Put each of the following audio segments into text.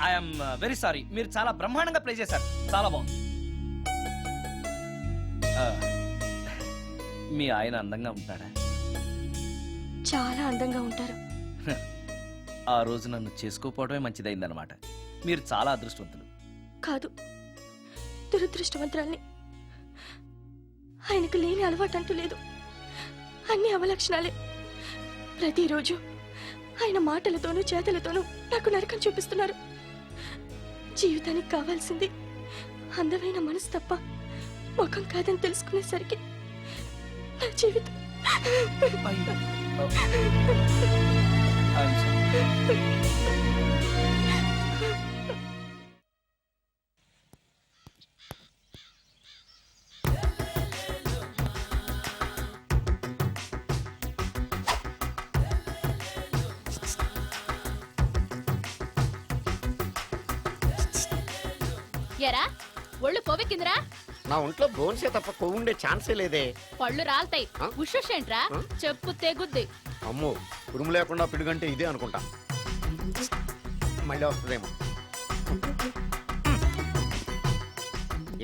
I'm very sorry, మీరు చాలా బ్రహ్మాండంగా ప్లే చేశారు, చాలా బాగుంది. మీ ఆయన అందంగా ఉంటాడా? చాలా అందంగా ఉంటారు. ఆ రోజు నన్ను చేసుకోపోవడమే మంచిదైందనమాట. మీరు చాలా అదృష్టవంతులు. కాదు, దురదృష్టవంతురాల్ని. ఆయనకు లేని అలవాటు అంటూ లేదు, అన్ని అవలక్షణాలే. ప్రతిరోజు ఆయన మాటలతోనూ చేతలతోనూ నాకు నరకం చూపిస్తున్నారు. జీవితానికి కావాల్సింది అందమైన మనసు తప్ప ముఖం కాదని తెలుసుకునేసరికి నా జీవితం ఎరా ఒళ్ళు కొవ్వెక్కిందిరా? నా ఒంట్లో బోన్సే తప్ప కొవ్వు ఉండే ఛాన్సే లేదే. పళ్ళు రాల్తాయి. ఉషేంట్రా? చెప్పు తెగుద్ది. అమ్మో, ఉరుము లేకుండా పిడుగంటే ఇదే అనుకుంటా. మళ్ళీ వస్తుందేమో.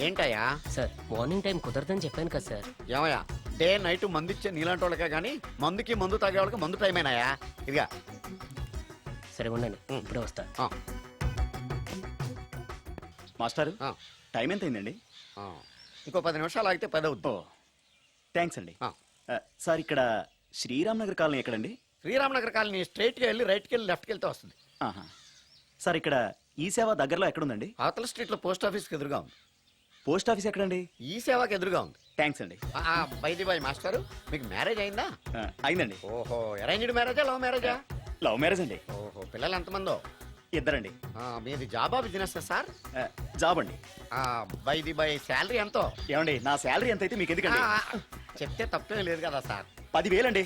ఏంటయ్యా? సార్ మార్నింగ్ టైం కుదరదని చెప్పాను కదా సార్. ఏమయ్యా, డే నైట్ మందు ఇచ్చే నీలాంటి వాళ్ళకే గానీ మందుకి మందు తాగే వాళ్ళకి మందు టైమేనాయా? ఇదిగా సరే ఉండండి, ఇప్పుడే వస్తా. మాస్టారు, టైం ఎంత అయిందండి? ఇంకో 10 నిమిషాలు ఆగితే 10 అవుతుంది. థ్యాంక్స్ అండి. సార్, ఇక్కడ శ్రీరామ్ నగర్ కాలనీ ఎక్కడండి? శ్రీరామ్ నగర్ కాలనీ స్ట్రైట్కి వెళ్ళి రైట్కి వెళ్ళి లెఫ్ట్కి వెళ్తే వస్తుంది. సార్, ఇక్కడ ఈ సేవ దగ్గరలో ఎక్కడుందండి? అవతల స్ట్రీట్లో పోస్ట్ ఆఫీస్కి ఎదురుగా ఉంది. పోస్ట్ ఆఫీస్ ఎక్కడండి? ఈ సేవకి ఎదురుగా ఉంది. థ్యాంక్స్ అండి. బైది బాయ్ మాస్టారు, మీకు మ్యారేజ్ అయిందా? అయిందండి. ఓహో, అరేంజ్డ్ మ్యారేజా లవ్ మ్యారేజా? లవ్ మ్యారేజ్ అండి. ఓహో, పిల్లలు ఎంతమందో? ఇద్దరండి. మీది జాబా బిజినెస్ సార్? జాబ్ అండి. బైది బై శాలరీ ఎంతో? ఏమండి, నా శాలరీ ఎంత అయితే మీకు ఎందుకండి? చెప్తే తప్పేం లేదు కదా సార్. 10,000 అండి.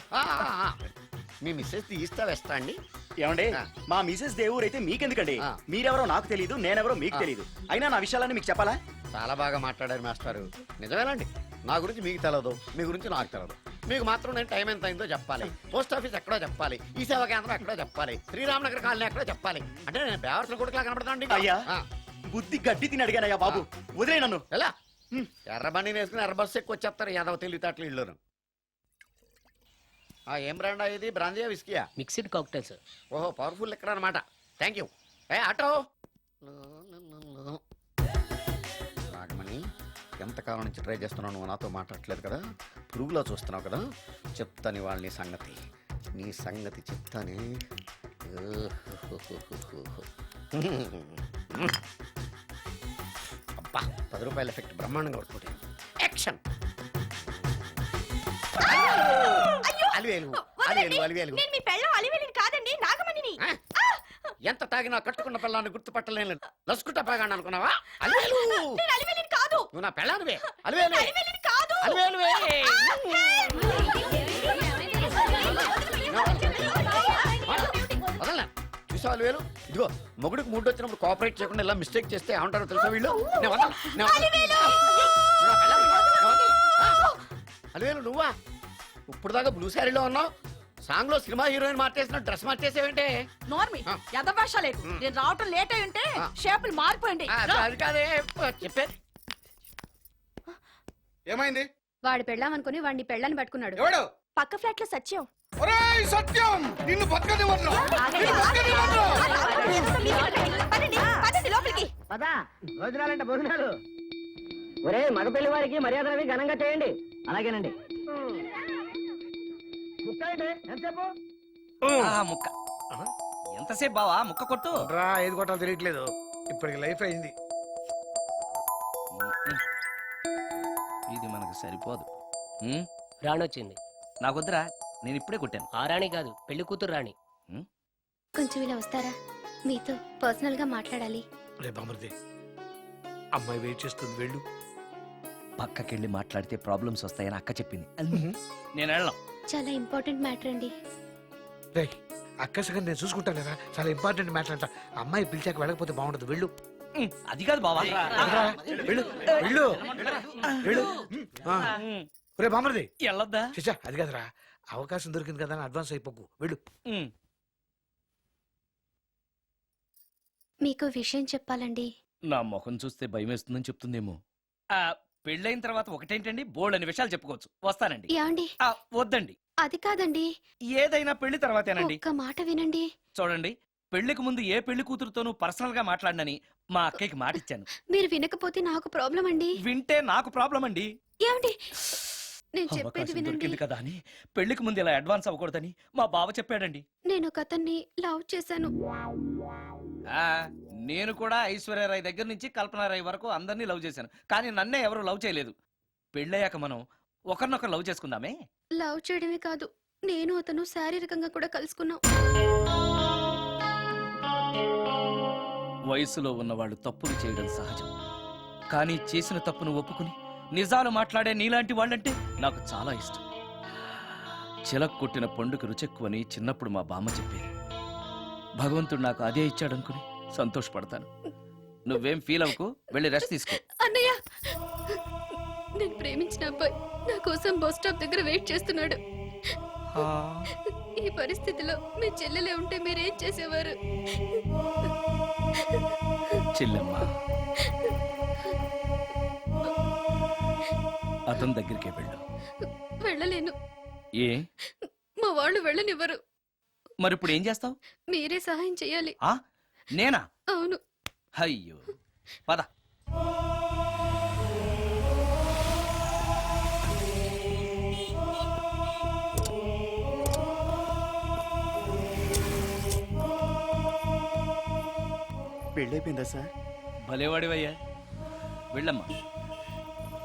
మీ మిస్సెస్ తీస్తా వేస్తా అండి. ఏమండి, మా మిసెస్ దేవుడు అయితే మీకెందుకండి? మీరెవరో నాకు తెలియదు, నేనెవరో మీకు తెలియదు. అయినా నా విషయాలన్నీ మీకు చెప్పాలా? చాలా బాగా మాట్లాడారు మాస్టారు. నిజమేనండి, నా గురించి మీకు తెలియదు, మీ గురించి నాకు తెలియదు. మీకు మాత్రం నేను టైం ఎంత అయిందో చెప్పాలి, పోస్ట్ ఆఫీస్ ఎక్కడో చెప్పాలి, ఈ సేవా కేంద్రం ఎక్కడో చెప్పాలి, శ్రీరామ్ నగర్ కాలనీ ఎక్కడో చెప్పాలి. అంటే నేను బేవర్సన కొడుకులా కనపడతానండి. అయ్యా, బుద్ధి గడ్డి తిని అడిగానయ్యా బాబు, వదిలే నన్ను. ఎలా ఎర్ర బండి వేసుకుని ఎర్ర బస్సు ఎక్కువ వచ్చేస్తారు యాదవ తెలివితేటలు ఇల్లును. ఏం బ్రాండా ఇది? బ్రాంజియా విస్కియా? Mixed cocktail sir. ఓహో, పవర్ఫుల్ ఎక్కడ అనమాట. Thank you. ఆటో నాగమణి, ఎంతకాలం నుంచి ట్రై చేస్తున్నావు, నువ్వు నాతో మాట్లాడట్లేదు కదా, పురుగులో చూస్తున్నావు కదా, చెప్తాను వాళ్ళ నీ సంగతి. నీ సంగతి చెప్తానే. అబ్బా, 10 రూపాయల ఎఫెక్ట్ బ్రహ్మాండంగా పడుతుంది. యాక్షన్. ఎంత తాగినా కట్టుకున్న పిల్లాన్ని గుర్తుపట్టలేను. లసుకుంటా పాగాను అనుకున్నావా? అలివేలు నువ్వు నా పెళ్ళానివే. అలివేలు వదలనా? చూసా అలివేలు, ఇదిగో మొగుడికి మూడు వచ్చినప్పుడు కోఆపరేట్ చేయకుండా ఇలా మిస్టేక్ చేస్తే ఏమంటారో తెలుసా వీళ్ళు? అలివేలు నువ్వా? ఇప్పుడు దాకా బ్లూ శారీలో ఉన్నావు, సాంగ్ లో సినిమా హీరోయిన్ మార్చేసిన డ్రెస్ మార్చేసేవంటే? నోర్మి యదభాష లేదు. నేను రావటం లేట్ అయి ఉంటే షేపులు మారిపోయింది. అది కాదే చెప్పేది. ఏమైంది? వాడి పెళ్ళాం అనుకుని వాడిని పెళ్ళాన్ని పట్టుకున్నాడు. ఎవడు? పక్క ఫ్లాట్ లో సత్యం. ఒరేయ్ సత్యం, నిన్ను బతకనివ్వను. భోజనాలంటే భోజనాలు. ఒరే, మగ పెళ్లి వారికి మర్యాదలవి ఘనంగా చేయండి. అలాగేనండి. ముక్క ఎంతసేపు బావా? ముక్క కొట్టు. ఏది కొట్టాలో తెలియట్లేదు, ఇప్పటికి లైఫ్ అయింది. ఇది మనకు సరిపోదు. రాణి వచ్చింది. నాకొద్దురా, నేను ఇప్పుడే కొట్టాను. ఆ రాణి కాదు, పెళ్లి కూతురు రాణి. కొంచెం ఇలా వస్తారా? మీతో పర్సనల్ గా మాట్లాడాలి. బామర్ది, అమ్మాయి వెయిట్ చేస్తుంది, వెళ్ళు. పక్కకెళ్ళి మాట్లాడితే ప్రాబ్లమ్స్ వస్తాయని అక్క చెప్పింది. నేను వెళ్ళాం. చాలా ఇంపార్టెంట్ మ్యాటర్ అండి. అక్కసగా నేను చూసుకుంటాను కదా, చాలా ఇంపార్టెంట్ మ్యాటర్ అంట. అమ్మాయి పిలిచాక వెళ్ళకపోతే బాగుండదు, వెళ్ళు. అది కాదు బావా, వెళ్ళు వెళ్ళు వెళ్ళు. రే బామర్ది, వెళ్ళొద్దా? చిచ్చా అది కదరా, అవకాశం దొరికింది కదా అని అడ్వాన్స్ అయిపోకు, వెళ్ళు. మీకు విషయం చెప్పాలండి. నా ముఖం చూస్తే భయం వేస్తుందని చెప్తుందేమో. ఆ, పెళ్ళైన తర్వాత ఒకటేంటండి, బోల్డ్ అనే విషయాలు చెప్పుకోవచ్చు. వస్తానండి. యాండి? ఆ, వద్దండి. అది కాదండి, ఏదైనా పెళ్లి తర్వాతేనండి. ఒక్క మాట వినండి. చూడండి, పెళ్లికి ముందు ఏ పెళ్లి కూతురుతోనూ పర్సనల్ గా మాట్లాడనని మా అక్కకి మాట ఇచ్చాను. మీరు వినకపోతే నాకు ప్రాబ్లం అండి. వింటే నాకు ప్రాబ్లం అండి. ఏమండి, నేను చెప్పేది అవకాశం వినండి. దొరికింది కదా అని పెళ్లికి ముందు ఇలా అడ్వాన్స్ అవ్వకూడదని మా బావ చెప్పాడండి. నేను ఒక అతన్ని లవ్ చేశాను. ఆ, నేను కూడా ఐశ్వర్యరాయ్ దగ్గర నుంచి కల్పనారాయ్ వరకు అందరినీ లవ్ చేశాను. కానీ నన్నే ఎవరు లవ్ చేయలేదు. పెళ్ళయ్యాక మనం ఒకరినొకరు లవ్ చేసుకుందామే. లవ్ చేయడమే కాదు, నేను అతను శారీరకంగా కూడా కలుసుకున్నాం. వయసులో ఉన్నవాళ్ళు తప్పులు చేయడం సహజం. కానీ చేసిన తప్పును ఒప్పుకుని నిజాలు మాట్లాడే నీలాంటి వాళ్ళంటే నాకు చాలా ఇష్టం. చిలక్ కొట్టిన పండుగ రుచెక్కువని చిన్నప్పుడు మా బామ్మ చెప్పేది. భగవంతుడు నాకు అదే ఇచ్చాడనుకుని సంతోషపడతాను. నువ్వేం ఫీల్ అవ్వకు, వెళ్ళి రెస్ట్ తీసుకో. అన్నయ్య, నేను ప్రేమించిన అబ్బాయి నా కోసం బస్ స్టాప్ దగ్గర వెయిట్ చేస్తున్నాడు. ఈ పరిస్థితిలో మీ చెల్లెలే ఉంటే మీరేం చేసేవారు? చెల్లెమ్మ, అతని దగ్గరికే వెళ్ళు. వెళ్ళలేను, ఏ మా వాళ్ళు వెళ్ళనివ్వరు. మరి ఇప్పుడు ఏం చేస్తావు? మీరే సహాయం చేయాలి. ఆ, నేనా? అవును. అయ్యో, పద. పెళ్ళైపోయిందా సార్? భలేవాడివయ్యా, వెళ్ళమ్మా.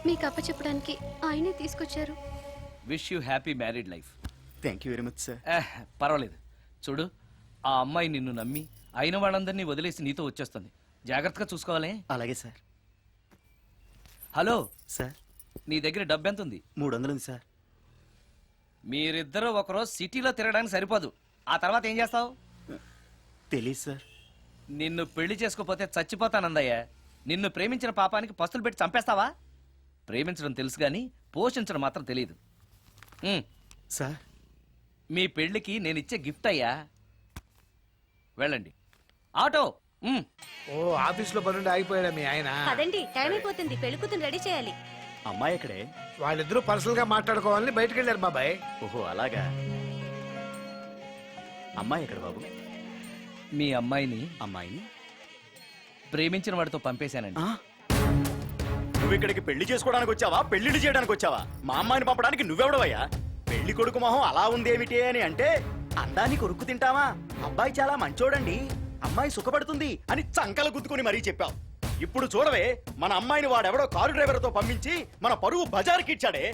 మీకు అప్పచెప్పడానికి ఆయనే తీసుకొచ్చారు. Wish you happy married life. Thank you very much sir. పర్వాలేదు. చూడు, ఆ అమ్మాయి నిన్ను నమ్మి అయిన వాళ్ళందరినీ వదిలేసి నీతో వచ్చేస్తుంది. జాగ్రత్తగా చూసుకోవాలి. అలాగే సార్. హలో సార్, నీ దగ్గర డబ్బు ఎంత ఉంది? 300 ఉంది సార్. మీరిద్దరూ ఒకరోజు సిటీలో తిరగడానికి సరిపోదు. ఆ తర్వాత ఏం చేస్తావు? తెలీదు సార్. నిన్ను పెళ్లి చేసుకోపోతే చచ్చిపోతానందయ్య. నిన్ను ప్రేమించిన పాపానికి పస్తులు పెట్టి చంపేస్తావా? ప్రేమించడం తెలుసు గాని పోషించడం మాత్రం తెలియదు. సార్, మీ పెళ్లికి నేను ఇచ్చే గిఫ్ట్ అయ్యా. వెళ్ళండి. ఆటో. ఓ ఆఫీస్ లో పనుండి ఆగిపోయాడా మీ ఆయన? పదండి, టైం అయిపోతుంది. పెళ్లి కూతురు రెడీ చేయాలి. అమ్మాయి ఎక్కడే? వాళ్ళిద్దరూ పర్సనల్ గా మాట్లాడుకోవాలని బయటకు వెళ్ళారు బాబాయ్. ఓహో అలాగా. అమ్మాయి ఎక్కడ బాబు? మీ అమ్మాయిని అమ్మాయిని ప్రేమించిన వాడితో పంపేశానండి. నువ్వు ఇక్కడికి పెళ్లి చేసుకోవడానికి వచ్చావా, పెళ్లిళ్ళు చేయడానికి వచ్చావా? మా అమ్మాయిని పంపడానికి నువ్వెవడవయ్యా? పెళ్లి కొడుకు మొహం అలా ఉందేమిటి అని అంటే అందాన్ని కొరుక్కు తింటావా? అబ్బాయి చాలా మంచోడండి, అమ్మాయి సుఖపడుతుంది అని చంకలు గుద్దుకుని మరీ చెప్పావు. ఇప్పుడు చూడవే, మన అమ్మాయిని వాడెవడో కారు డ్రైవర్తో పంపించి మన పరువు బజార్కి ఇచ్చాడే.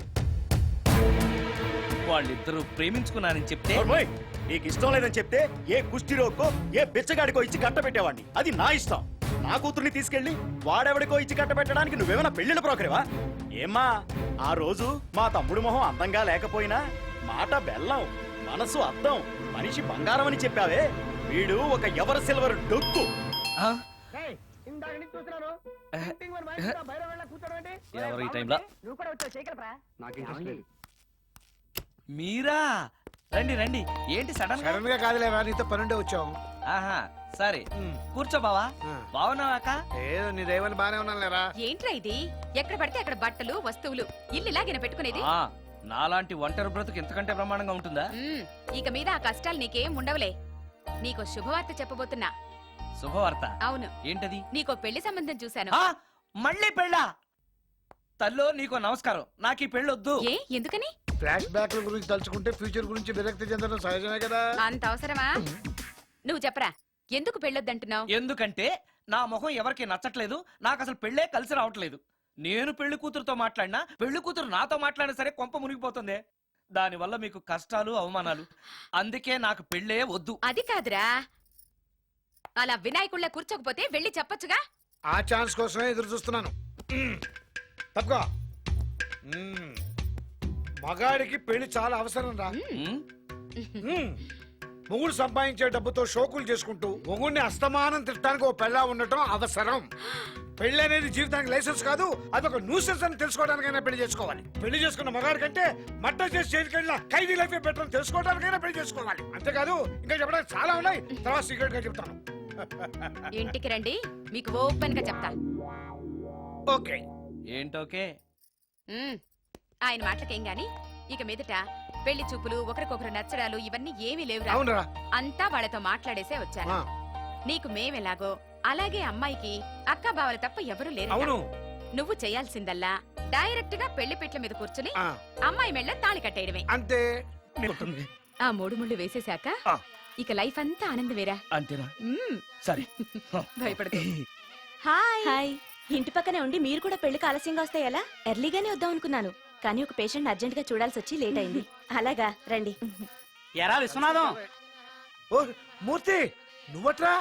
వాళ్ళిద్దరూ ప్రేమించుకున్నారని చెప్తే ఓర్మోయ్, నీకు ఇష్టం లేదని చెప్తే ఏ కుష్టిరోక్కో ఏ బిచ్చగాడికో ఇచ్చి కట్టబెట్టేవాడిని. అది నా ఇష్టం. నా కూతుర్ని తీసుకెళ్లి వాడెవడికో ఇచ్చి కట్టబెట్టడానికి నువ్వేమైనా పెళ్లిళ్ళ బ్రోకరేవా? ఏమ్మా, ఆ రోజు మా తమ్ముడు మొహం అందంగా లేకపోయినా మాట బెల్లం, మనసు అద్దం, మనిషి బంగారం అని చెప్పావే. వీడు ఒక ఎవరు సిల్వర్ డొక్కు. ఆ? ఎవరు ఈ టైంలో? నువ్వు కూడా వచ్చావు, చేయగలరా? మీరా? రండి రండి. ఏంటి సడన్ గా? సడన్ గా కాదులేరా, నీతో పనుండే వచ్చాం. ఆహా, సరే కూర్చో బావా. ఆ. బావున్నావాక? ఏదో నీ దైవాన్ని బానే ఉన్నాను లేరా. ఏంట్రా ఇది? ఎక్కడ పడితే అక్కడ బట్టలు వస్తువులు ఇల్లు ఇలాగైనా పెట్టుకునేది? నాలాంటి ఒంటరి బ్రతుకు ఎంతకంటే బ్రహ్మాండంగా ఉంటుందా? ఇక మీద ఆ కష్టాలు నీకేం ఉండవులే. నీకో శుభవార్త చెప్పబోతున్నా. శుభవార్త? అవును, ఏంటది? నీకో పెళ్లి సంబంధం చూశాను. ఆ, మళ్ళీ పెళ్ళా? తల్లో నీకో నమస్కారం, నాకు ఈ పెళ్ళొద్దు. ఏ, ఎందుకని? ఫ్లాష్ బ్యాక్ గురించి తలుచుకుంటే ఫ్యూచర్ గురించి విరక్తి చెందడం సహజమే కదా. అంత అవసరమా? నువ్వు చెప్పరా, ఎందుకు పెళ్ళొద్దంటున్నావు? ఎందుకంటే నా మొహం ఎవరికి నచ్చట్లేదు. నాకు అసలు పెళ్ళే కలిసి రావట్లేదు. నేను పెళ్లి కూతురుతో మాట్లాడినా, పెళ్లి కూతురు నాతో మాట్లాడినా సరే కొంప మునిగిపోతుంది. దానివల్ల మీకు కష్టాలు, అవమానాలు. అందుకే నాకు పెళ్ళే వద్దు. అది కాదురా, అలా వినాయకుళ్ళ కూర్చోకపోతే వెళ్ళి చెప్పొచ్చుగా. ఆ ఛాన్స్ కోసమే ఎదురు చూస్తున్నాను. తప్పుకో. మగాడికి పెళ్లి చాలా అవసరం రా. మొగుడు సంపాదించే డబ్బుతో షోకులు చేసుకుంటూ మొగుడిని అస్తమానం తిట్టడానికి ఓ పెళ్ళా ఉండటం అవసరం. పెళ్లి అనేది జీవితానికి లైసెన్స్ కాదు, అదొక న్యూసెన్స్ అని తెలుసుకోవడానికైనా పెళ్లి చేసుకోవాలి. పెళ్లి చేసుకున్న మగాడి కంటే మట్ట చేసి చేతికెళ్ళిన ఖైదీ లైఫ్ బెటర్ అని తెలుసుకోవడానికైనా పెళ్లి చేసుకోవాలి. అంతేకాదు ఇంకా చెప్పడానికి చాలా ఉన్నాయి, తర్వాత సీక్రెట్ గా చెప్తాను. ఇంటికి రండి, మీకు ఓపెన్ గా చెప్తా. ఓకే. ఏంటోకే? ఉమ్, ఆయన మాటలకేం గాని ఇక మీదట పెళ్లి చూపులు, ఒకరికొకరు నచ్చడాలు ఇవన్నీ ఏమీ లేవురా. అవునరా. అంతా వాళ్ళతో మాట్లాడేసే వచ్చాను. ఆ, నీకు మేమెలాగో అలాగే అమ్మాయికి అక్క బావలు తప్ప ఎవరూ లేరు. అవును. నువ్వు చేయాల్సిందల్లా డైరెక్ట్ గా పెళ్లి పీటల మీద కూర్చుని ఆ, అమ్మాయి మెళ్ళ తాళి కట్టేయడమే. అంతే. ఆ 3 ముళ్ళు వేసేశాక ఆ. ఇక లైఫ్ అంతా ఆనందమేరా. అంతేనా? మ్మ్. సరే. భయపడకు. హాయ్. ఇంటి పక్కనే ఉండి మీరు కూడా పెళ్లికి ఆలస్యంగా వస్తే ఎలా? ఎర్లీగానే వద్దాం అనుకున్నాను, కానీ ఒక పేషెంట్ అర్జెంట్ గా చూడాల్సి వచ్చి లేట్ అయింది. అలాగా రండి. ఎరా విశ్వనాథం, ఓ మూర్తి, నువ్వట్రా?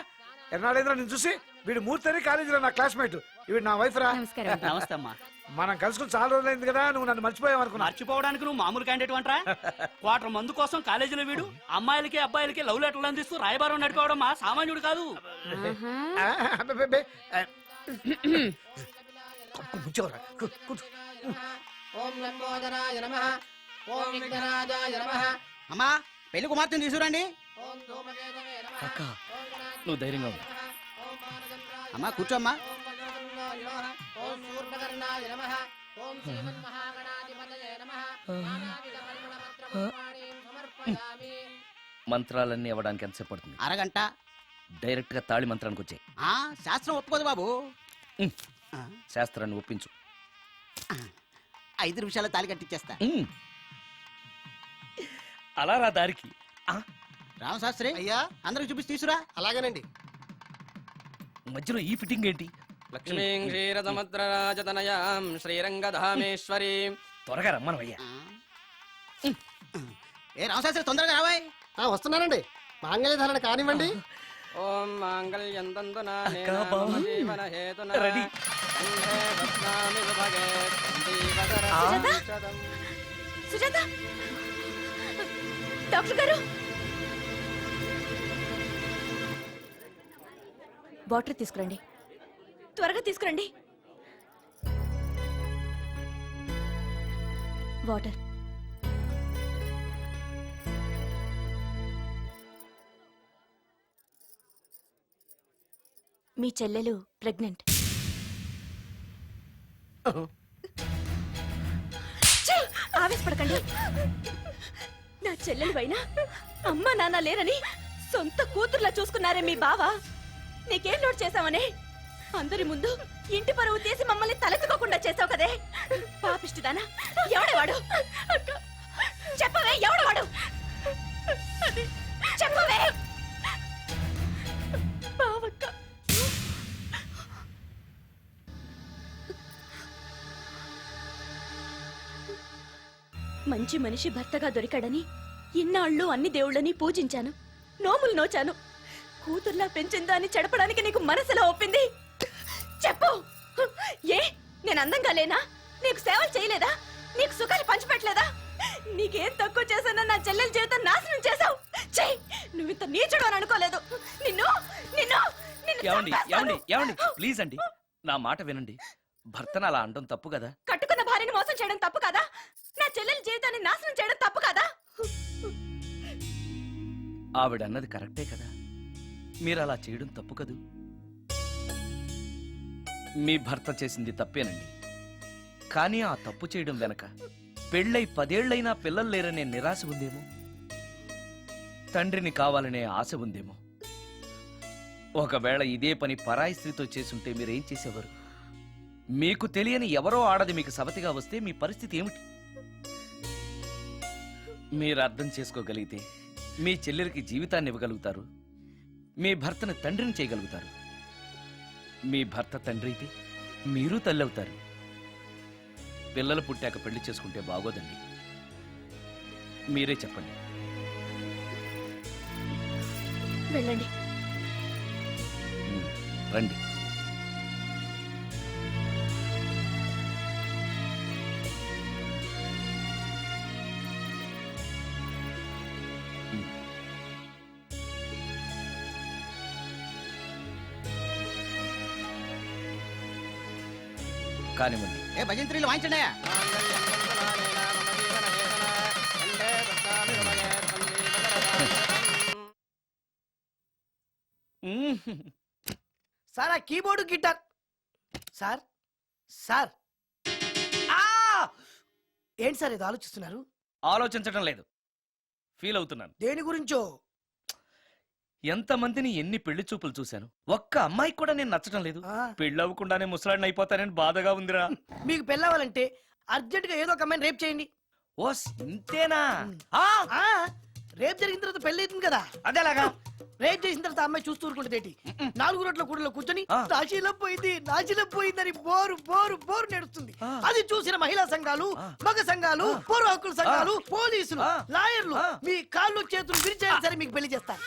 ఎన్నాడైందిరా నేను చూసి? వీడు మూర్తి అని కాలేజీలో నా క్లాస్మేట్, వీడు నా వైఫ్ రా. నమస్కారం. నమస్తే అమ్మా. మనం కలుసుకుని చాలా రోజులైంది కదా, నువ్వు నన్ను మర్చిపోయావు అనుకున్నా. మర్చిపోవడానికి నువ్వు మామూలు క్యాండిడేట్ అంటరా? క్వార్టర్ మందు కోసం కాలేజీలో వీడు అమ్మాయిలకి అబ్బాయిలకి లవ్ లెటర్లు అందిస్తూ రాయబారం నడిపోవడం మా సామాన్యుడు కాదు. ఆ, అబ్బబ్బబ్బే. ఆ, కూర్చోరా, కూర్చో. అమ్మా పెళ్లి కుమార్తెను తీసుకురండి. అక్క, నువ్వు ధైర్యంగా ఉండు. అమ్మా కూర్చోమ్మా. మంత్రాలన్నీ అవ్వడానికి ఎంతసేపు పడుతుంది? అరగంట. డైరెక్ట్ గా తాళి మంత్రానికి వచ్చాయి. శాస్త్రం ఒప్పుకోదు బాబు. శాస్త్రాన్ని ఒప్పించు. 5 నిమిషాలు తాళి కట్టించేస్తా. ఉమ్. అలా రా దారికి. రామశాస్త్రి అయ్యా, అందరికి చూపిస్తే తీసురా. అలాగేనండి. మధ్యలో ఈ ఫిట్టింగ్ ఏంటి? లక్ష్మీం క్షీరసముద్రరాజతనయాం శ్రీరంగధామేశ్వరీం. త్వరగా రమ్మనవయ్యా. ఏ రామశాస్త్రి తొందరగా రావాయ్. వస్తున్నానండి. మాంగళ్య ధారణ కానివ్వండి. ఓం మాంగళ్యం తంతునా అక్కా, బావ. జీవన హేతునా రెడీ. కంఠే బధ్నామి విభగే సందీపకరం సుజాత? శతం. సుజాత, డాక్టర్ గారు, వాటర్ తీసుకురండి, త్వరగా తీసుకురండి. వాటర్. మీ చెల్లెలు ప్రెగ్నెంట్. ఛీ! ఆవేశపడకండి. నా చెల్లెలు అయినా అమ్మ నాన్న లేరని సొంత కూతుర్లా చూసుకున్నారే మీ బావ. నీకేం లోటు చేశావనే అందరి ముందు ఇంటి పరువు తీసి మమ్మల్ని తలెత్తుకోకుండా చేసావు కదే. పాపిష్టిదానా, ఎవడేవాడు? చెప్పవే, ఎవడవాడు? చెప్పవే. బావక్క, మంచి మనిషి భర్తగా దొరికాడని ఇన్నాళ్ళు అన్ని దేవుళ్ళని పూజించాను, నోములు నోచాను. కూతుర్లా పెంచిందా అని చెడపడానికి నీకు మనసులో ఒప్పింది. చెప్పు, ఏ నేను అందంగా లేనా? నీకు సేవలు చేయలేదా? నీకు సుఖాలు పంచిపెట్టలేదా? నీకేం తక్కువ చేశానో నా చెల్లెల జీవితం నాశనం చేశావు. చెయ్యి, నువ్వు ఇంత నీచుడు అని అనుకోలేదు. నిన్ను నిన్ను నిన్ను ఏమండి చంపేస్తాను. ఏమండి ఏమండి ప్లీజ్ అండి, నా మాట వినండి. భర్తను అలా అనడం తప్పు కదా? కట్టుకున్న భార్యని మోసం చేయడం తప్పు కదా? నా చెల్లెల జీవితాన్ని నాశనం చేయడం తప్పు కదా? ఆవిడన్నది కరెక్టే కదా? మీరు అలా చేయడం తప్పు కదూ? మీ భర్త చేసింది తప్పేనండి, కానీ ఆ తప్పు చేయడం వెనక పెళ్ళై 10 ఏళ్లైనా పిల్లలు లేరనే నిరాశ ఉందేమో, తండ్రిని కావాలనే ఆశ ఉందేమో. ఒకవేళ ఇదే పని పరాయి స్త్రీతో చేసుంటే మీరేం చేసేవారు? మీకు తెలియని ఎవరో ఆడది మీకు సవతిగా వస్తే మీ పరిస్థితి ఏమిటి? మీరు అర్థం చేసుకోగలిగితే మీ చెల్లెలకి జీవితాన్ని ఇవ్వగలుగుతారు, మీ భర్తను తండ్రిని చేయగలుగుతారు. మీ భర్త తండ్రి అయితే మీరు తల్లి అవుతారు. పిల్లలు పుట్టాక పెళ్లి చేసుకుంటే బాగోదండి. మీరే చెప్పండి. వెళ్ళండి. రండి. కానివ్వండి. ఏ భజంత్రీలు వాయించండి. మ్మ్. సార్ ఆ కీబోర్డు గిటార్ సార్ సార్ ఆ! ఏంటి సార్ ఇది ఆలోచిస్తున్నారు? ఆలోచించడం లేదు, ఫీల్ అవుతున్నాను. దేని గురించో? ఎంతమందిని ఎన్ని పెళ్లి చూపులు చూశాను, ఒక్క అమ్మాయికి కూడా నేను నచ్చడం లేదు. ఆ, పెళ్ళి అవ్వకుండానే ముసలాడిని అయిపోతానని బాధగా ఉందిరా. మీకు పెళ్ళవాలంటే అర్జెంట్ గా ఏదో ఒక అమ్మాయిని రేప్ చేయండి. ఓస్ ఇంతేనా? ఆ, ఆ, రేప్ జరిగిన తర్వాత పెళ్లి అవుతుంది కదా, అదేలాగా. రేప్ చేసిన తర్వాత ఆ అమ్మాయి చూస్తూ ఊరుకుంటుంది. 4 రోడ్ల కూడలో కూర్చొని ఆ. నాశీలం పోయిందని బోరు బోరు బోరు నడుస్తుంది. ఆ. అది చూసిన మహిళా సంఘాలు, మగ సంఘాలు, పూర్వ హక్కుల సంఘాలు, పోలీసులు, ఆ. లాయర్లు ఆ. మీ కాళ్ళు చేతులు విరిచేయాలి సరే మీకు పెళ్లి చేస్తారు.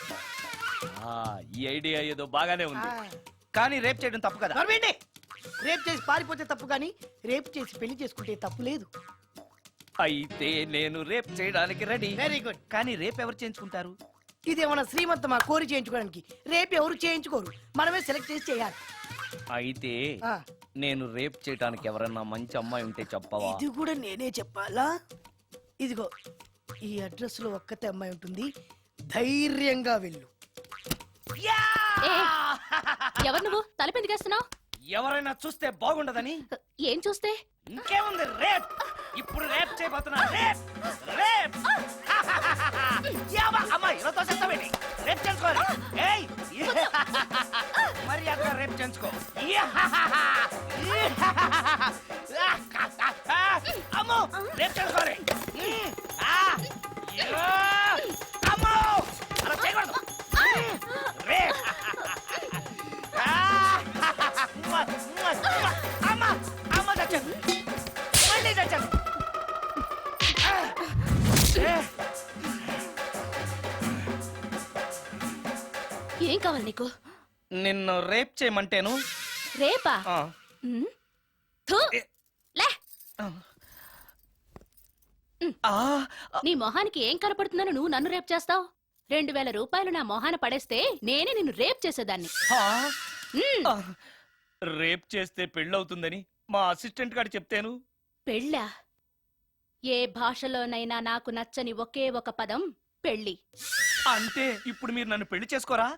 ఆ, ఈ ఐడియా ఏదో బాగానే ఉంది, కానీ రేప్ చేయడం తప్పు కదా. నడవండి. రేప్ చేసి పారిపోతే తప్పు కానీ రేప్ చేసి పెళ్లి చేసుకుంటే తప్పు లేదు. అయితే నేను రేప్ చేయడానికి రెడీ. Very good. కానీ రేప్ ఎవరు చేయించుకుంటారు? ఇదేమన్నా శ్రీమంతమా కోరి చేయించుకోవడానికి? రేపు ఎవరు చేయించుకోరు, మనమే సెలెక్ట్ చేసి చేయాలి. అయితే ఆ, నేను రేప్ చేయడానికి ఎవరన్నా మంచి అమ్మాయి ఉంటే చెప్పవా? ఇది కూడా నేనే చెప్పాలా? ఇదిగో ఈ అడ్రస్ లో ఒక్కతే అమ్మాయి ఉంటుంది, ధైర్యంగా వెళ్ళు. ఎవరు నువ్వు తలపెందుకేస్తున్నావు? ఎవరైనా చూస్తే బాగుండదని. ఏం చూస్తే? ఇంకేముంది, రేప్. ఇప్పుడు రేప్ చేయబోతున్నా. Rape rape. యావా, అమ్మాయి ఇలా తోసేస్తావేంటి? రేప్ చేసుకోవాలి. ఏయ్, మరి అక్కడ రేప్ చేసుకో. అమ్మో, రేప్ చేసుకోవాలి. అమ్మో, అలా చేయకూడదు. రేప్. అమ్మ అమ్మ చచ్చాను, మళ్ళీ చచ్చాను. ఏం కావాలి నీకు? నిన్ను రేప్ చేయమంటేను. రేపా? ఆ, ఉమ్. థు. లే, ఆ, నీ మొహానికి ఏం కనపడుతుందని నువ్వు నన్ను రేప్ చేస్తావు? 2000 రూపాయలు నా మొహాన పడేస్తే నేనే నిన్ను రేప్ చేసేదాన్ని. ఆ, ఉమ్. ఆ. రేప్ చేస్తే పెళ్ళవుతుందని మా అసిస్టెంట్ గారు చెప్తేను. పెళ్ళా? ఏ భాషలోనైనా నాకు నచ్చని ఒకే ఒక పదం పెళ్ళి. అంటే ఇప్పుడు మీరు నన్ను పెళ్లి చేసుకోరా?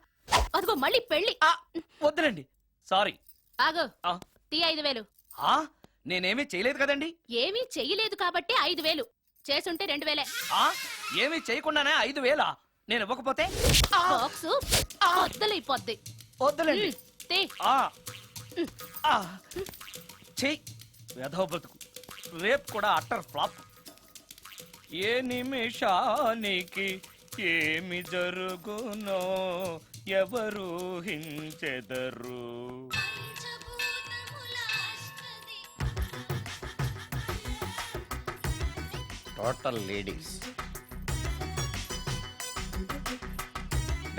అదిగో మళ్ళీ పెళ్ళి. ఆ, వద్దులండి, సారీ. ఆగో, ఆ. తీ 5000. ఆ, నేనేమీ చేయలేదు కదండి. ఏమీ చెయ్యలేదు కాబట్టి 5000, చేసుంటే 2000. ఆ, ఏమీ చేయకుండానే 5,000 నేను ఇవ్వకపోతే? ఆ, బాక్సు బద్దలైపోద్ది. వద్దులండి. తీ. ఆ, ఆ, చెయ్, వెధవ బతుకు. రేప్ కూడా అట్టర్ ఫ్లాప్. ఏ నిమిషానికి ఏమి జరుగునో ఎవరు హించెదరు. Total ladies,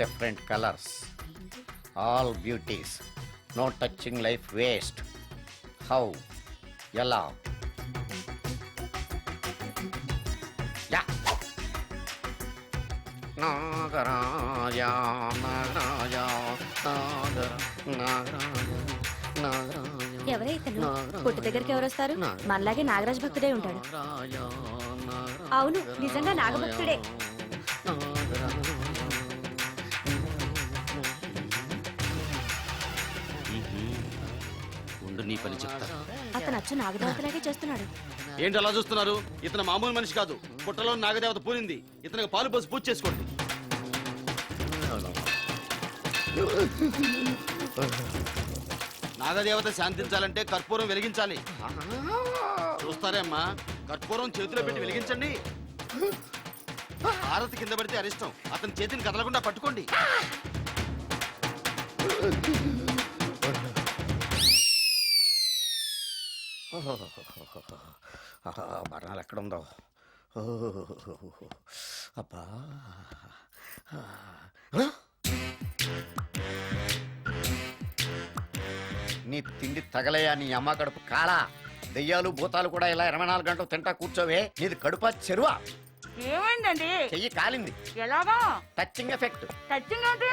different colours, all beauties, no touching life waste. How, ఎలా? యా. నాగరాజ నాగరాజ నాగర నాగరాజ నాగరాజ. ఎవరే ఇతను? పుట్టు దగ్గరికి ఎవరు వస్తారు? మనలాగే నాగరాజ్ భక్తుడే ఉంటాడు. అవును, నిజంగా నాగభక్తుడే. ఉండు, నీ పని చెప్తా. అతను అచ్చు నాగదేవతలాగే చేస్తున్నాడు. ఏంటి అలా చూస్తున్నారు? ఇతను మామూలు మనిషి కాదు, పుట్టలో నాగదేవత పూరింది. ఇతనికి పాలు పోసి పూజ చేసుకోండి. నాగదేవత శాంతించాలంటే కర్పూరం వెలిగించాలి. చూస్తారే అమ్మా, కర్పూరం చేతిలో పెట్టి వెలిగించండి. హారతి కింద పడితే అరిష్టం. అతని చేతిని కదలకుండా పట్టుకోండి. మరణాలు ఎక్కడుందో. అబ్బా, నీ తిండి తగలయా నీ అమ్మ కడుపు కాలా. దెయ్యాలు భూతాలు కూడా ఇలా 24 గంటలు తింటా కూర్చోవే. నీది కడుపా చెరువా? ఏమైందండి? చెయ్యి కాలింది. ఎలాగా? Touching effect. టచింగ్ అంటే?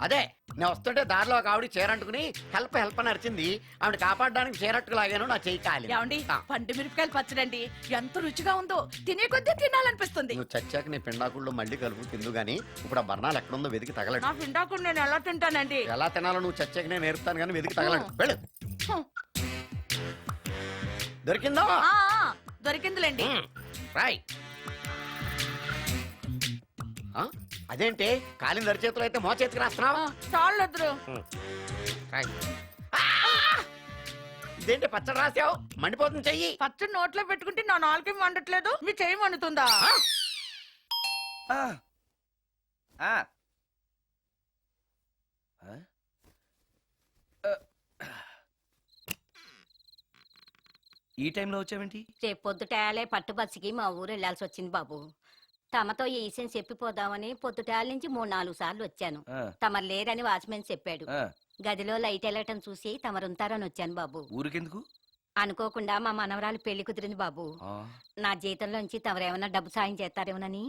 అదే నేను వస్తుంటే దారిలో ఒక ఆవిడ చీరంటుకుని హెల్ప్ అని అరిచింది. ఆవిడ కాపాడడానికి చీరట్టుకు లాగాను, నా చెయ్యి కాలి. ఏమండి పండు మిరపకాయలు పచ్చడండి ఎంత రుచిగా ఉందో తినే కొద్దీ తినాలనిపిస్తుంది. నువ్వు చచ్చాక నీ పిండాకుళ్ళు మళ్ళీ కలుపు తిందు గానీ ఇప్పుడు ఆ బర్ణాలు ఎక్కడుందో వెతికి తగలడు. నా పిండాకుడు నేను ఎలా తింటానండి? ఎలా తినాలో నువ్వు చచ్చాక నేను నేర్పుతాను కానీ వెతికి తగలడు. వెళ్ళు. దొరికిందో ఆ, దొరికిందిలేండి. రాయ్. అదేంటి కాలిన దరి చేతులు అయితే మో చేతికి రాస్తున్నావు? చాలు వద్దురు. రాయ్. ఆ! ఇదేంటి పచ్చడి రాసావు? మండిపోతుంది చెయ్యి. పచ్చడి నోట్లో పెట్టుకుంటే నా నాలుగు వండట్లేదు, మీ చెయ్యి వండుతుందా? ఆ. ఆ. ఆ? ఈ టైంలో వచ్చావేంటి? రేపు పొద్దుటాలే పట్టుబస్సుకి మా ఊరు వెళ్లాల్సి వచ్చింది బాబు. తమతో ఈ విషయం చెప్పిపోదామని పొద్దుటాల నుంచి 3-4 సార్లు వచ్చాను. ఆ, తమరు లేరని వాచ్మెన్ చెప్పాడు. ఆ. గదిలో లైట్ వెళ్ళటం చూసి తమరుంటారని వచ్చాను బాబు. ఊరికెందుకు? అనుకోకుండా మా మనవరాలు పెళ్లి కుదిరింది బాబు. ఆ, నా జీతంలోంచి తమరేమన్నా డబ్బు సాయం చేస్తారేమోనని.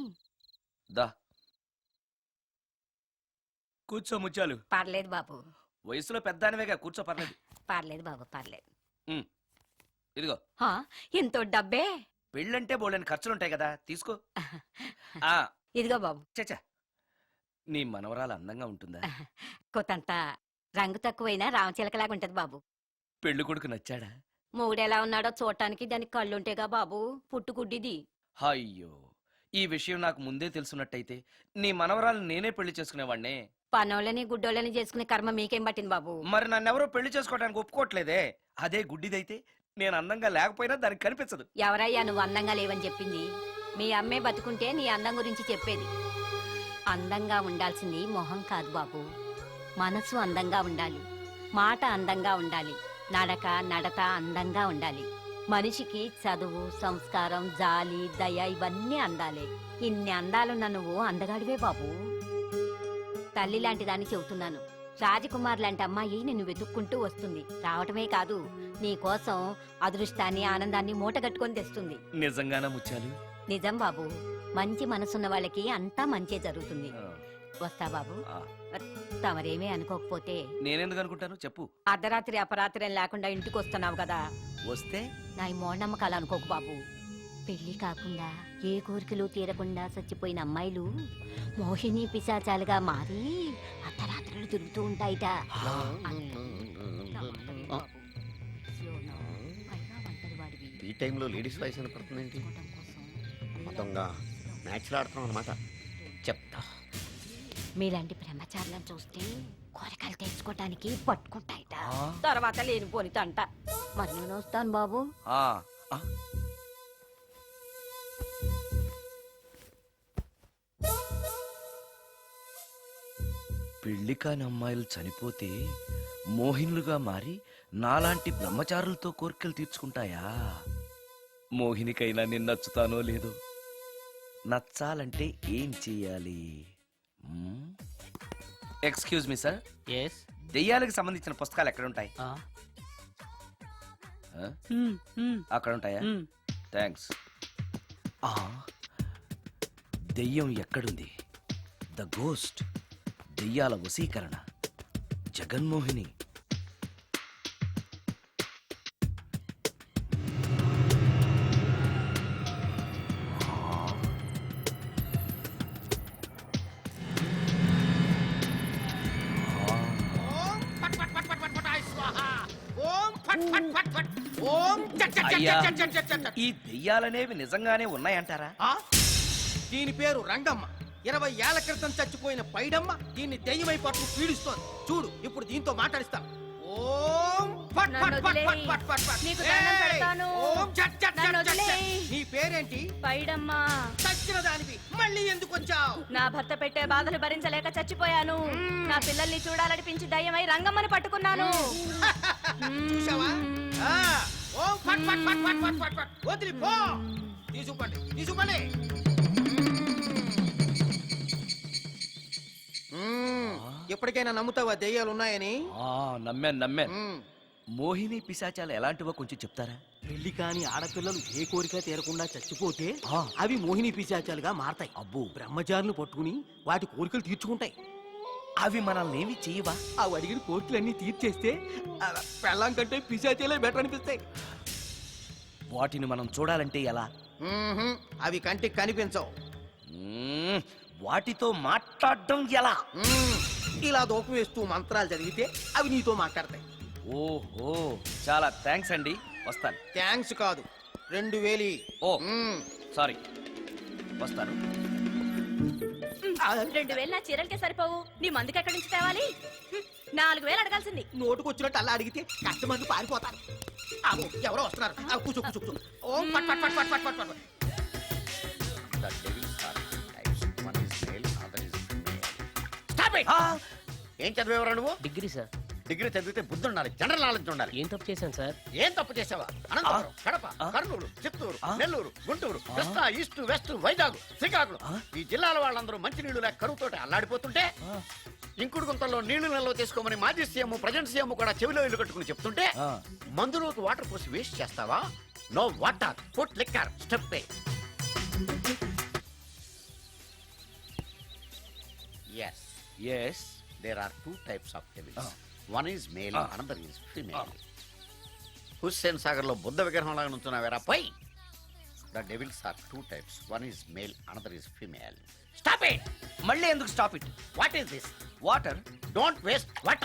దా కూర్చో ముత్యాలు. పర్లేదు బాబు, వయసులో పెద్దానివేగా, కూర్చో, పర్లేదు. పర్లేదు బాబు, పర్లేదు. ఇదిగో హా, ఇంతో డబ్బే. పెళ్ళంటే బోళ్ళని ఖర్చులుంటాయి కదా, తీసుకో. ఆ, ఇదిగో బాబు. చచ్చా, నీ మనవరాలు అందంగా ఉంటుందా? కొంతంత రంగు తక్కువైనా రామచిలకలాగా ఉంటది బాబు. పెళ్లి కొడుకు నచ్చాడా? మూడెలా ఉన్నాడో చూడటానికి దానికి కళ్ళుంటేగా బాబు, పుట్టుకుడ్డిది. అయ్యో, ఈ విషయం నాకు ముందే తెలుసున్నట్టయితే నీ మనవరాలు నేనే పెళ్లి చేసుకునేవాడినే. పనోళ్ళని గుడ్డోళ్ళని చేసుకునే కర్మ మీకేం పట్టింది బాబు? మరి నన్నెవరో పెళ్లి చేసుకోవడానికి ఒప్పుకోవట్లేదే. అదే గుడ్డిదైతే నేను అందంగా లేకపోయినా దానికి కనిపించదు. ఎవరయ్యా నువ్వు అందంగా లేవని చెప్పింది? మీ అమ్మే బతుకుంటే నీ అందం గురించి చెప్పేది. అందంగా ఉండాల్సింది మొహం కాదు బాబు, మనసు అందంగా ఉండాలి, మాట అందంగా ఉండాలి, నడక నడత అందంగా ఉండాలి. మనిషికి చదువు, సంస్కారం, జాలి, దయ ఇవన్నీ అందాలే. ఇన్ని అందాలున్న నువ్వు అందగాడివే బాబు. తల్లి లాంటి దాన్ని చెబుతున్నాను. రాజకుమార్ లాంటి అమ్మాయి నిన్ను వెతుక్కుంటూ వస్తుంది. రావటమే కాదు, నీ కోసం అదృష్టాన్ని, ఆనందాన్ని మూటగట్టుకొని తెస్తుంది. నిజంగానా ముత్యాలు? నిజం బాబు, మంచి మనసున్న వాళ్ళకి అంతా మంచే జరుగుతుంది. ఆ, వస్తా బాబు. ఆ. తమరేమీ అనుకోకపోతే. నేనెందుకు అనుకుంటాను చెప్పు. అర్ధరాత్రి అపరాత్రి లేకుండా ఇంటికి వస్తున్నావు కదా, వస్తే నా ఈ మూఢనమ్మకాలు అనుకోకు బాబు. పెళ్లి కాకుండా ఏ కోరికలు తీరకుండా చచ్చిపోయిన అమ్మాయిలు మోహిని పిశాచాలుగా మారి అర్ధరాత్రులు తిరుగుతూ ఉంటాయిట. ఈ టైంలో లేడీస్ వాయిస్ వినపడుతుంది ఏంటి? మొత్తంగా మ్యాచ్లు ఆడుతున్నాం అనమాట. చెప్తా. మీలాంటి బ్రహ్మచారులను చూస్తే కోరికలు తెచ్చుకోవటానికి పట్టుకుంటాయిట. ఆ? తర్వాత లేనిపోనిత అంట. మరి నేను వస్తాను బాబు. ఆ, ఆ. పెళ్లి కాని అమ్మాయిలు చనిపోతే మోహినులుగా మారి నాలాంటి బ్రహ్మచారులతో కోరికలు తీర్చుకుంటాయా? మోహినికైనా నేను నచ్చుతానో లేదో. నచ్చాలంటే ఏం చెయ్యాలి? Excuse me sir, yes. దెయ్యాలకు సంబంధించిన పుస్తకాలు ఎక్కడ ఉంటాయి? అక్కడ ఉంటాయా? థ్యాంక్స్. దెయ్యం ఎక్కడుంది? ద గోస్ట్, దెయ్యాల వశీకరణ, జగన్మోహిని. అయ్యా, ఈ దెయ్యాలనేవి నిజంగానే ఉన్నాయంటారా? దీని పేరు రంగమ్మ. 20 ఏళ్ల క్రితం చచ్చిపోయిన పైడమ్మ దీన్ని దెయ్యమై పట్టు పీడిస్తోంది. చూడు, ఇప్పుడు దీంతో మాట్లాడిస్తాను. ఓం ఫట్ ఫట్ ఫట్ ఫట్ ఫట్ ఫట్ ఫట్. నీకు దండం ఏయ్! పెడతాను. ఓం చట్ చట్ నన్ను చట్ చట్ చట్. వదిలేయ్. నీ పేరేంటి? పైడమ్మా. చచ్చిన దానివి మళ్ళీ ఎందుకు వచ్చావు? నా భర్త పెట్టే బాధలు భరించలేక చచ్చిపోయాను. నా పిల్లల్ని చూడాలనిపించి దయ్యమై రంగమ్మని పట్టుకున్నాను. చూసావా? ఆ, ఓం ఫట్ ఫట్ ఫట్ ఫట్ ఫట్ ఫట్ ఫట్. వదిలి పో. తీసుకుపండి, తీసుకుపండి. ఎప్పటికైనా నమ్ముతావా దెయ్యాలు ఉన్నాయని? నమ్మాను. మోహిని పిశాచాలు ఎలాంటివో కొంచెం చెప్తారా? పెళ్లి కాని ఆడపిల్లలు ఏ కోరిక తీరకుండా చచ్చిపోతే ఆ. అవి మోహిని పిశాచాలుగా మారతాయి. అబ్బో. బ్రహ్మచారులు పట్టుకుని వాటి కోరికలు తీర్చుకుంటాయి. అవి మనల్ని ఏమి చెయ్యవా? అవి అడిగిన కోర్టులన్నీ తీర్చేస్తే పెళ్ళం కంటే పిశాచీలే బెటర్ అనిపిస్తాయి. వాటిని మనం చూడాలంటే ఎలా? మ్మ్హ్మ్. అవి కంటికి కనిపించవు. మ్మ్, వాటితో మాట్లాడడం ఎలా? ఇలా దూపం వేస్తూ మంత్రాలు చదివితే అవి నీతో మాట్లాడతాయి. ఓహో, చాలా థ్యాంక్స్ అండి, వస్తాను. థ్యాంక్స్ కాదు, 2000. ఓ సారీ, వస్తాను. 2000 నా చీరలకే సరిపోవు, నీ మందుకి ఎక్కడి నుంచి తేవాలి? 4000 అడగాల్సింది. నోటుకు వచ్చినట్టు అలా అడిగితే కష్టమంది పారిపోతారు. అబ్బో, ఎవరో వస్తున్నారు. కూర్చో కూర్చో కూర్చో. ఓం పట్ పట్ పట్ పట్ పట్ పట్ పట్. The devils are two types. One is male, other is female. Stop it! ఏం చదివేవరా నువ్వు? Degree sir. డిగ్రీ చదివితే బుద్ధి ఉండాలి, జనరల్ నాలెడ్జ్ ఉండాలి. ఏం తప్పు చేశాను సార్? ఏం తప్పు చేసావా? అనంతపురం, కడప, కర్నూలు, చిత్తూరు, నెల్లూరు, గుంటూరు, కృష్ణా, ఈస్ట్, వెస్ట్, వైజాగ్, శ్రీకాకుళం ఈ జిల్లాల వాళ్ళందరూ మంచినీళ్లు లేక కరువుతోటి అల్లాడిపోతుంటే ఇంకుడు గుంతల్లో నీళ్లు నిల్వ చేసుకోమని మాజీ సీఎం ప్రజెంట్ సీఎం కూడా చెవిలో ఇల్లు కట్టుకుని చెప్తుంటే మందులోకి వాటర్ పోసి వేస్ట్ చేస్తావా? No water, put liquor, step A. Yes, yes. there are two types of devils. One is male, another is female. Hussain Sagar లో బుద్ధ విగ్రహం లాగా నుంచున్నావేరా పై. The devils are two types. One is male, another is female. Stop it! మళ్ళీ ఎందుకు stop it? What is this? Water. Don't waste water.